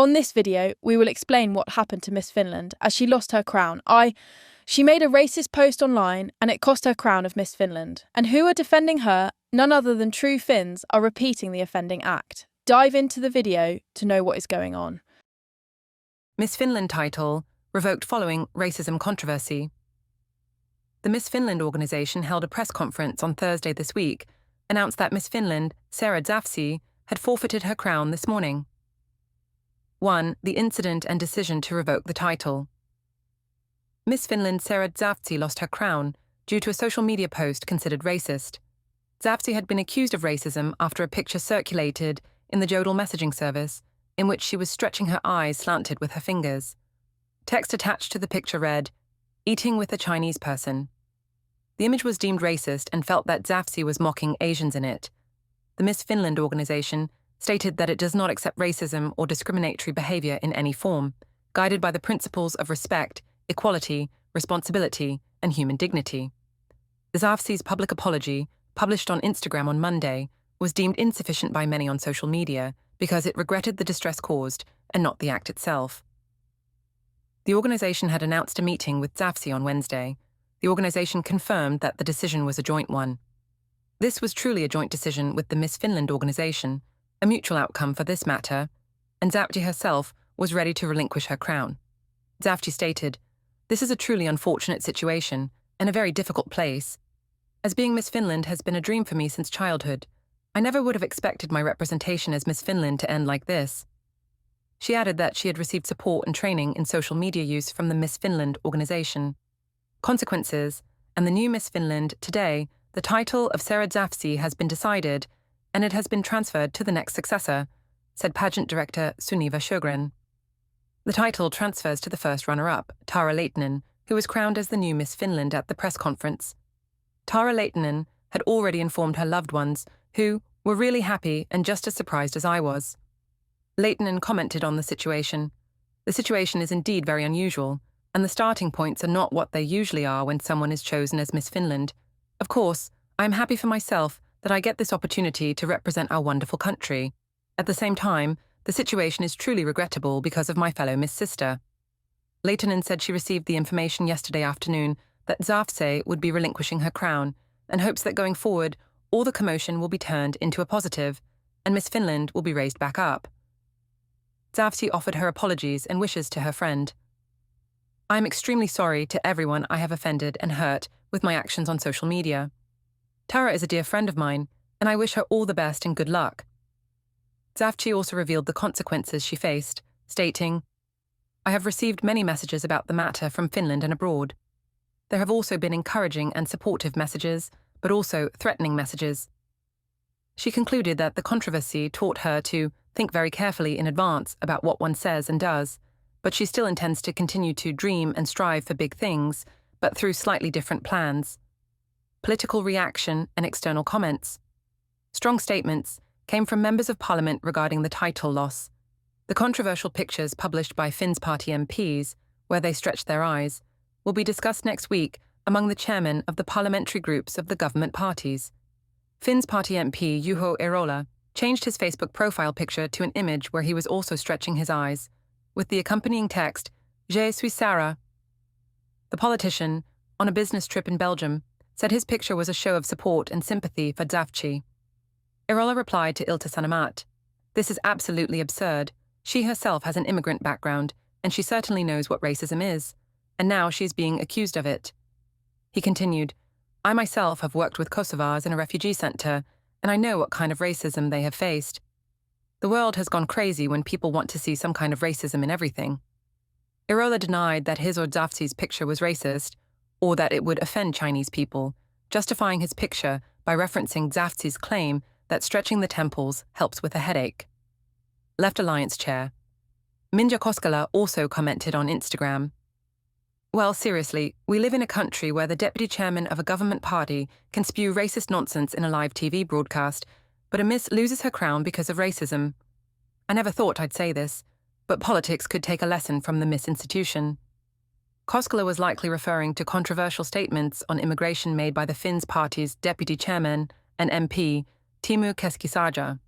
On this video, we will explain what happened to Miss Finland as she lost her crown. She made a racist post online and it cost her crown of Miss Finland. And who are defending her, none other than true Finns, are repeating the offending act. Dive into the video to know what is going on. Miss Finland title revoked following racism controversy. The Miss Finland organisation held a press conference on Thursday this week, announced that Miss Finland, Sarah Zafsi, had forfeited her crown this morning. 1. The incident and decision to revoke the title. Miss Finland Sarah Zafsi lost her crown due to a social media post considered racist. Zafsi had been accused of racism after a picture circulated in the Jodel messaging service in which she was stretching her eyes slanted with her fingers. Text attached to the picture read, "Eating with a Chinese person." The image was deemed racist and felt that Zafsi was mocking Asians in it. The Miss Finland organisation stated that it does not accept racism or discriminatory behaviour in any form, guided by the principles of respect, equality, responsibility, and human dignity. Zafsi's public apology, published on Instagram on Monday, was deemed insufficient by many on social media because it regretted the distress caused and not the act itself. The organisation had announced a meeting with Zafsi on Wednesday. The organisation confirmed that the decision was a joint one. This was truly a joint decision with the Miss Finland organisation, a mutual outcome for this matter, and Zafsi herself was ready to relinquish her crown. Zafsi stated, "This is a truly unfortunate situation and a very difficult place. As being Miss Finland has been a dream for me since childhood. I never would have expected my representation as Miss Finland to end like this." She added that she had received support and training in social media use from the Miss Finland organisation. Consequences, and the new Miss Finland today, the title of Sarah Zafsi has been decided and it has been transferred to the next successor, said pageant director Sunniva Sjögren. The title transfers to the first runner-up, Tara Lehtinen, who was crowned as the new Miss Finland at the press conference. Tara Lehtinen had already informed her loved ones, who were really happy and just as surprised as I was. Lehtinen commented on the situation. "The situation is indeed very unusual, and the starting points are not what they usually are when someone is chosen as Miss Finland. Of course, I am happy for myself that I get this opportunity to represent our wonderful country. At the same time, the situation is truly regrettable because of my fellow Miss Sister." Lehtinen said she received the information yesterday afternoon that Zafsi would be relinquishing her crown and hopes that going forward, all the commotion will be turned into a positive and Miss Finland will be raised back up. Zafsi offered her apologies and wishes to her friend. "I am extremely sorry to everyone I have offended and hurt with my actions on social media. Tara is a dear friend of mine, and I wish her all the best and good luck." Zafsi also revealed the consequences she faced, stating, "I have received many messages about the matter from Finland and abroad. There have also been encouraging and supportive messages, but also threatening messages." She concluded that the controversy taught her to think very carefully in advance about what one says and does, but she still intends to continue to dream and strive for big things, but through slightly different plans. Political reaction and external comments. Strong statements came from members of parliament regarding the title loss. The controversial pictures published by Finn's party MPs, where they stretched their eyes, will be discussed next week among the chairmen of the parliamentary groups of the government parties. Finn's party MP Juho Eerola changed his Facebook profile picture to an image where he was also stretching his eyes, with the accompanying text, "Je suis Sarah." The politician, on a business trip in Belgium, said his picture was a show of support and sympathy for Zafsi. Eerola replied to Ilta Sanomat, "This is absolutely absurd. She herself has an immigrant background, and she certainly knows what racism is, and now she is being accused of it." He continued, "I myself have worked with Kosovars in a refugee centre, and I know what kind of racism they have faced. The world has gone crazy when people want to see some kind of racism in everything." Eerola denied that his or Zafsi's picture was racist, or that it would offend Chinese people, justifying his picture by referencing Zafsi's claim that stretching the temples helps with a headache. Left Alliance Chair Minja Koskela also commented on Instagram, "Well, seriously, we live in a country where the deputy chairman of a government party can spew racist nonsense in a live TV broadcast, but a miss loses her crown because of racism. I never thought I'd say this, but politics could take a lesson from the Miss institution." Koskela was likely referring to controversial statements on immigration made by the Finns party's deputy chairman and MP, Teemu Keskisaja.